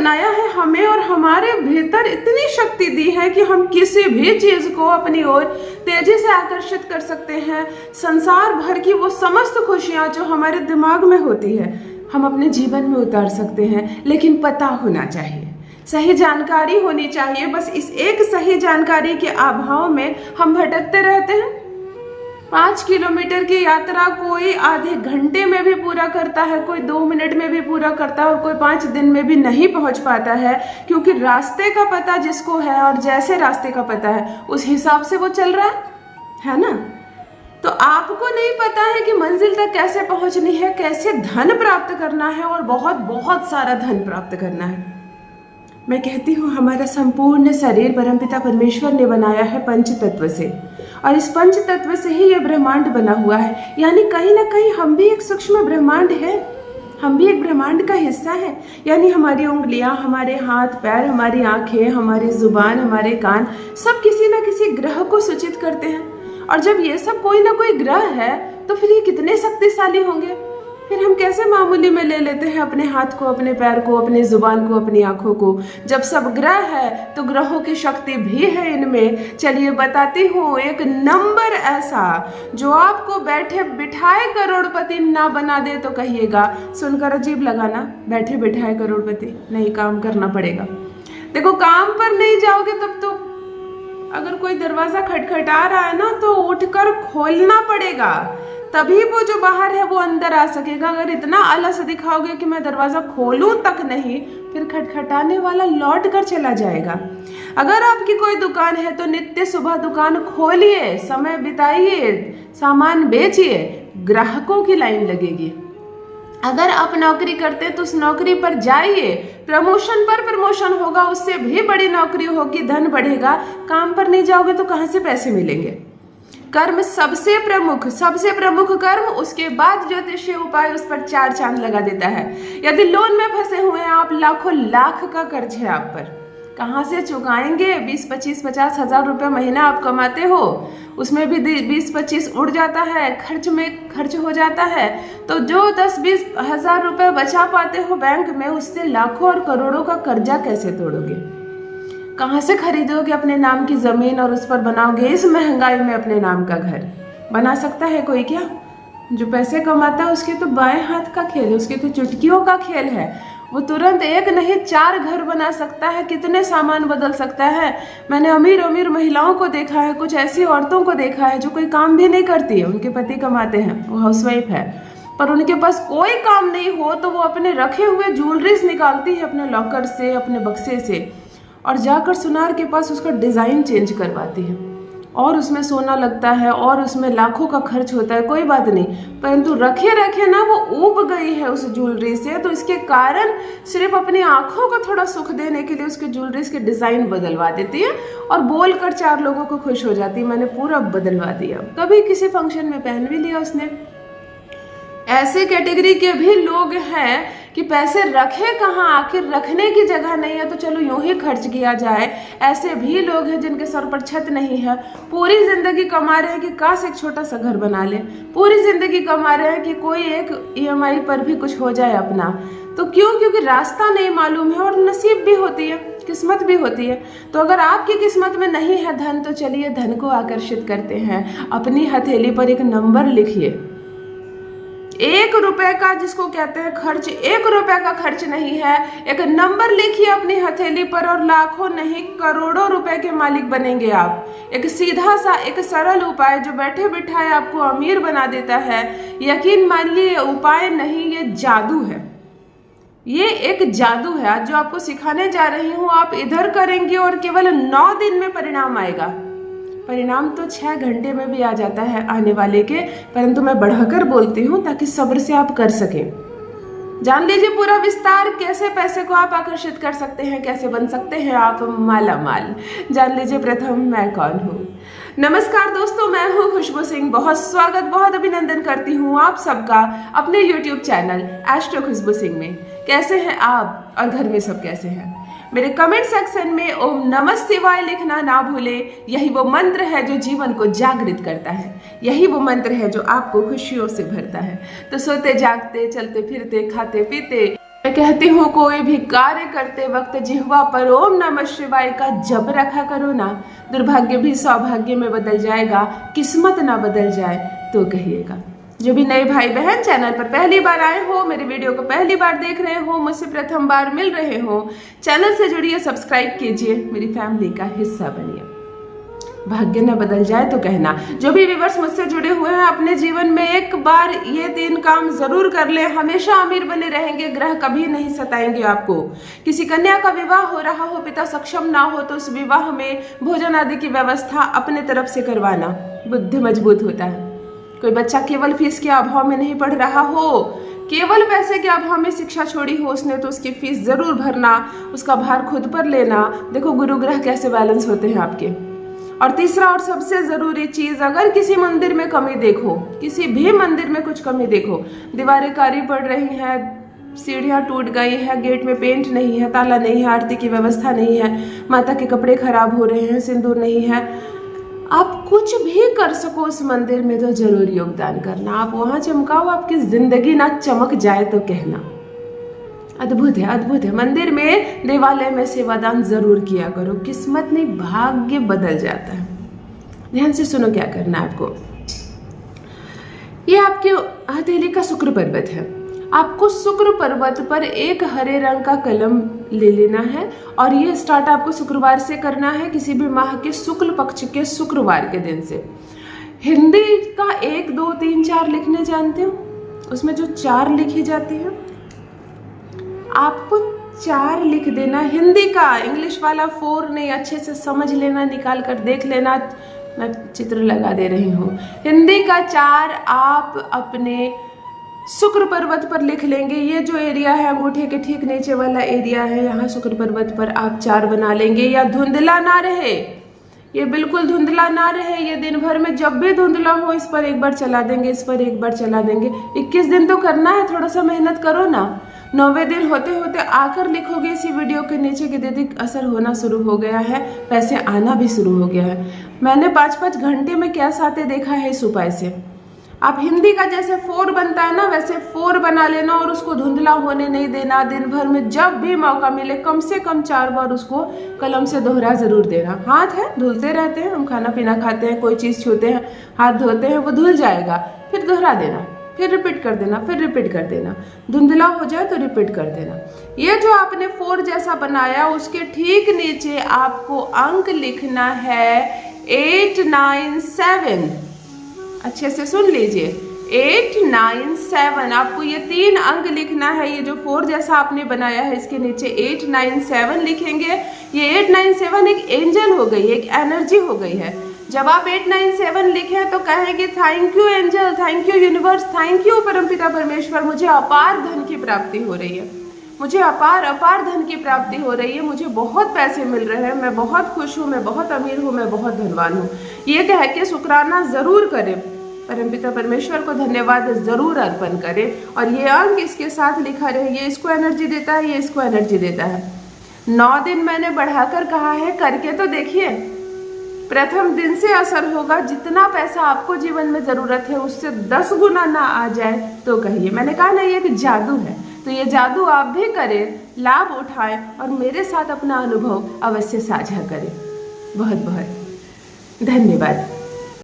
बनाया है हमें और हमारे भीतर इतनी शक्ति दी है कि हम किसी भी चीज को अपनी ओर तेजी से आकर्षित कर सकते हैं। संसार भर की वो समस्त खुशियां जो हमारे दिमाग में होती है हम अपने जीवन में उतार सकते हैं, लेकिन पता होना चाहिए, सही जानकारी होनी चाहिए। बस इस एक सही जानकारी के अभाव में हम भटकते रहते हैं। 5 किलोमीटर की यात्रा कोई आधे घंटे में भी पूरा करता है, कोई 2 मिनट में भी पूरा करता है और कोई 5 दिन में भी नहीं पहुंच पाता है, क्योंकि रास्ते का पता जिसको है और जैसे रास्ते का पता है उस हिसाब से वो चल रहा है ना। तो आपको नहीं पता है कि मंजिल तक कैसे पहुंचनी है, कैसे धन प्राप्त करना है और बहुत बहुत सारा धन प्राप्त करना है। मैं कहती हूँ हमारा संपूर्ण शरीर परमपिता परमेश्वर ने बनाया है पंच तत्व से, और इस पंच तत्व से ही यह ब्रह्मांड बना हुआ है। यानी कहीं ना कहीं हम भी एक सूक्ष्म ब्रह्मांड है, हम भी एक ब्रह्मांड का हिस्सा है। यानी हमारी उंगलियां, हमारे हाथ पैर, हमारी आंखें, हमारी जुबान, हमारे कान, सब किसी न किसी ग्रह को सूचित करते हैं। और जब ये सब कोई ना कोई ग्रह है तो फिर ये कितने शक्तिशाली होंगे। फिर हम कैसे मामूली में ले लेते हैं अपने हाथ को, अपने पैर को, अपनी जुबान को, अपनी आंखों को। जब सब ग्रह है तो ग्रहों की शक्ति भी है इनमें। चलिए बताती हूँ एक नंबर ऐसा जो आपको बैठे बिठाए करोड़पति ना बना दे तो कहिएगा। सुनकर अजीब लगा ना, बैठे बिठाए करोड़पति, नहीं काम करना पड़ेगा। देखो काम पर नहीं जाओगे तब तो अगर कोई दरवाजा खटखटा रहा है ना तो उठकर खोलना पड़ेगा, तभी वो जो बाहर है वो अंदर आ सकेगा। अगर इतना आलस दिखाओगे कि मैं दरवाजा खोलूं तक नहीं, फिर खटखटाने वाला लौट कर चला जाएगा। अगर आपकी कोई दुकान है तो नित्य सुबह दुकान खोलिए, समय बिताइए, सामान बेचिए, ग्राहकों की लाइन लगेगी। अगर आप नौकरी करते हैं तो उस नौकरी पर जाइए, प्रमोशन पर प्रमोशन होगा, उससे भी बड़ी नौकरी होगी, धन बढ़ेगा। काम पर नहीं जाओगे तो कहां से पैसे मिलेंगे। कर्म सबसे प्रमुख कर्म, उसके बाद ज्योतिषीय उपाय उस पर 4 चांद लगा देता है। यदि लोन में फंसे हुए हैं आप, लाखों लाख का कर्ज है आप पर, कहाँ से चुकाएंगे। 20, 25, 50 हजार रुपये महीना आप कमाते हो, उसमें भी 20-25 उड़ जाता है, खर्च हो जाता है। तो जो 10-20 हजार रुपये बचा पाते हो बैंक में, उससे लाखों और करोड़ों का कर्जा कैसे तोड़ोगे। कहाँ से खरीदोगे अपने नाम की जमीन और उस पर बनाओगे इस महंगाई में अपने नाम का घर। बना सकता है कोई क्या। जो पैसे कमाता है उसके तो बाएं हाथ का खेल है, उसके तो चुटकियों का खेल है। वो तुरंत 1 नहीं 4 घर बना सकता है, कितने सामान बदल सकता है। मैंने अमीर महिलाओं को देखा है, कुछ ऐसी औरतों को देखा है जो कोई काम भी नहीं करती है, उनके पति कमाते हैं, वो हाउसवाइफ है, पर उनके पास कोई काम नहीं हो तो वो अपने रखे हुए ज्वेलरीज निकालती है अपने लॉकर से, अपने बक्से से, और जाकर सुनार के पास उसका डिज़ाइन चेंज करवाती है, और उसमें सोना लगता है और उसमें लाखों का खर्च होता है, कोई बात नहीं, परंतु रखे ना वो ऊब गई है उस ज्वेलरी से। तो इसके कारण सिर्फ अपनी आंखों को थोड़ा सुख देने के लिए उसके ज्वेलरीज के डिज़ाइन बदलवा देती है और बोलकर 4 लोगों को खुश हो जाती है, मैंने पूरा बदलवा दिया। कभी किसी फंक्शन में पहन भी लिया उसने। ऐसे कैटेगरी के भी लोग हैं कि पैसे रखे कहाँ, आखिर रखने की जगह नहीं है तो चलो यूं ही खर्च किया जाए। ऐसे भी लोग हैं जिनके सर पर छत नहीं है, पूरी जिंदगी कमा रहे हैं कि काश एक छोटा सा घर बना ले, पूरी जिंदगी कमा रहे हैं कि कोई एक EMI पर भी कुछ हो जाए अपना। तो क्यों? क्योंकि रास्ता नहीं मालूम है और नसीब भी होती है, किस्मत भी होती है। तो अगर आपकी किस्मत में नहीं है धन, तो चलिए धन को आकर्षित करते हैं। अपनी हथेली पर एक नंबर लिखिए, 1 रुपए का जिसको कहते हैं खर्च, 1 रुपए का खर्च नहीं है। एक नंबर लिखिए अपनी हथेली पर और लाखों नहीं करोड़ों रुपए के मालिक बनेंगे आप। एक सीधा सा, एक सरल उपाय जो बैठे बिठाए आपको अमीर बना देता है। यकीन मानिए ये उपाय नहीं, ये जादू है, ये एक जादू है। आज जो आपको सिखाने जा रही हूँ आप इधर करेंगे और केवल 9 दिन में परिणाम आएगा। परिणाम तो 6 घंटे में भी आ जाता है आने वाले के, परंतु मैं बढ़ाकर बोलती हूँ ताकि सब्र से आप कर सकें। जान लीजिए पूरा विस्तार, कैसे पैसे को आप आकर्षित कर सकते हैं, कैसे बन सकते हैं आप माला माल। जान लीजिए प्रथम मैं कौन हूँ। नमस्कार दोस्तों, मैं हूँ खुशबू सिंह। बहुत स्वागत, बहुत अभिनंदन करती हूँ आप सबका अपने YouTube चैनल एस्ट्रो खुशबू सिंह में। कैसे हैं आप और घर में सब कैसे हैं? मेरे कमेंट सेक्शन में ओम नमः शिवाय लिखना ना भूले। यही वो मंत्र है जो जीवन को जागृत करता है, यही वो मंत्र है जो आपको खुशियों से भरता है। तो सोते जागते, चलते फिरते, खाते पीते, मैं कहती हूँ कोई भी कार्य करते वक्त जिह्वा पर ओम नमः शिवाय का जप रखा करो ना, दुर्भाग्य भी सौभाग्य में बदल जाएगा, किस्मत ना बदल जाए तो कहिएगा। जो भी नए भाई बहन चैनल पर पहली बार आए हो, मेरे वीडियो को पहली बार देख रहे हो, मुझसे प्रथम बार मिल रहे हो, चैनल से जुड़िए, सब्सक्राइब कीजिए, मेरी फैमिली का हिस्सा बनिए। भाग्य न बदल जाए तो कहना। जो भी व्यूअर्स मुझसे जुड़े हुए हैं, अपने जीवन में एक बार ये 3 काम जरूर कर ले, हमेशा अमीर बने रहेंगे, ग्रह कभी नहीं सताएंगे आपको। किसी कन्या का विवाह हो रहा हो, पिता सक्षम ना हो, तो उस विवाह में भोजन आदि की व्यवस्था अपने तरफ से करवाना, बुद्धि मजबूत होता है। कोई बच्चा केवल फीस के अभाव में नहीं पढ़ रहा हो, केवल पैसे के अभाव में शिक्षा छोड़ी हो उसने, तो उसकी फीस जरूर भरना, उसका भार खुद पर लेना। देखो गुरु ग्रह कैसे बैलेंस होते हैं आपके। और तीसरा और सबसे जरूरी चीज, अगर किसी मंदिर में कमी देखो, किसी भी मंदिर में कुछ कमी देखो, दीवारें काली पड़ रही हैं, सीढ़ियां टूट गई है, गेट में पेंट नहीं है, ताला नहीं है, आरती की व्यवस्था नहीं है, माता के कपड़े खराब हो रहे हैं, सिंदूर नहीं है, आप कुछ भी कर सको उस मंदिर में तो जरूर योगदान करना। आप वहां चमकाओ, आपकी जिंदगी ना चमक जाए तो कहना। अद्भुत है, अद्भुत है। मंदिर में, देवालय में सेवादान जरूर किया करो, किस्मत नहीं भाग्य बदल जाता है। ध्यान से सुनो क्या करना है आपको। ये आपके हथेली का शुक्र पर्वत है। आपको शुक्र पर्वत पर एक हरे रंग का कलम ले लेना है और ये स्टार्ट आपको शुक्रवार से करना है, किसी भी माह के शुक्ल पक्ष के शुक्रवार के दिन से। हिंदी का 1 2 3 4 लिखने जानते हो? उसमें जो 4 लिखी जाती है, आपको 4 लिख देना। हिंदी का, इंग्लिश वाला 4 नहीं, अच्छे से समझ लेना, निकाल कर देख लेना, मैं चित्र लगा दे रही हूँ। हिंदी का 4 आप अपने शुक्र पर्वत पर लिख लेंगे। ये जो एरिया है अंगूठे के ठीक नीचे वाला एरिया है, यहाँ शुक्र पर्वत पर आप 4 बना लेंगे। या धुंधला ना रहे, ये बिल्कुल धुंधला ना रहे, ये दिन भर में जब भी धुंधला हो इस पर एक बार चला देंगे, इस पर एक बार चला देंगे। 21 दिन तो करना है, थोड़ा सा मेहनत करो ना। 9वें दिन होते होते आकर लिखोगे इसी वीडियो के नीचे कि दीदी असर होना शुरू हो गया है, पैसे आना भी शुरू हो गया है। मैंने 5-5 घंटे में कैश आते देखा है इस उपाय से। आप हिंदी का जैसे 4 बनता है ना, वैसे 4 बना लेना और उसको धुंधला होने नहीं देना। दिन भर में जब भी मौका मिले कम से कम 4 बार उसको कलम से दोहरा जरूर देना। हाथ है, धुलते रहते हैं, हम खाना पीना खाते हैं, कोई चीज़ छूते हैं, हाथ धोते हैं, वो धुल जाएगा, फिर दोहरा देना, फिर रिपीट कर देना, फिर रिपीट कर देना। धुंधला हो जाए तो रिपीट कर देना। ये जो आपने 4 जैसा बनाया, उसके ठीक नीचे आपको अंक लिखना है 8 9 7। अच्छे से सुन लीजिए, 8 9 7। आपको ये 3 अंक लिखना है। ये जो 4 जैसा आपने बनाया है, इसके नीचे 8 9 7 लिखेंगे। ये 8 9 7 एक एंजल हो गई, एक एनर्जी हो गई है। जब आप 8 9 7 लिखें तो कहेंगे thank you angel, thank you universe, thank you परमपिता परमेश्वर, मुझे अपार धन की प्राप्ति हो रही है, मुझे अपार धन की प्राप्ति हो रही है, मुझे बहुत पैसे मिल रहे हैं, मैं बहुत खुश हूँ, मैं बहुत अमीर हूँ, मैं बहुत धनवान हूँ। ये कह के शुक्राना जरूर करें, परमपिता परमेश्वर को धन्यवाद जरूर अर्पण करें। और ये अंक इसके साथ लिखा रहे, ये इसको एनर्जी देता है, ये इसको एनर्जी देता है। 9 दिन मैंने बढ़ाकर कहा है, करके तो देखिए। प्रथम दिन से असर होगा। जितना पैसा आपको जीवन में जरूरत है उससे 10 गुना ना आ जाए तो कहिए। मैंने कहा ना, ये एक जादू है, तो ये जादू आप भी करें, लाभ उठाएं और मेरे साथ अपना अनुभव अवश्य साझा करें। बहुत बहुत धन्यवाद।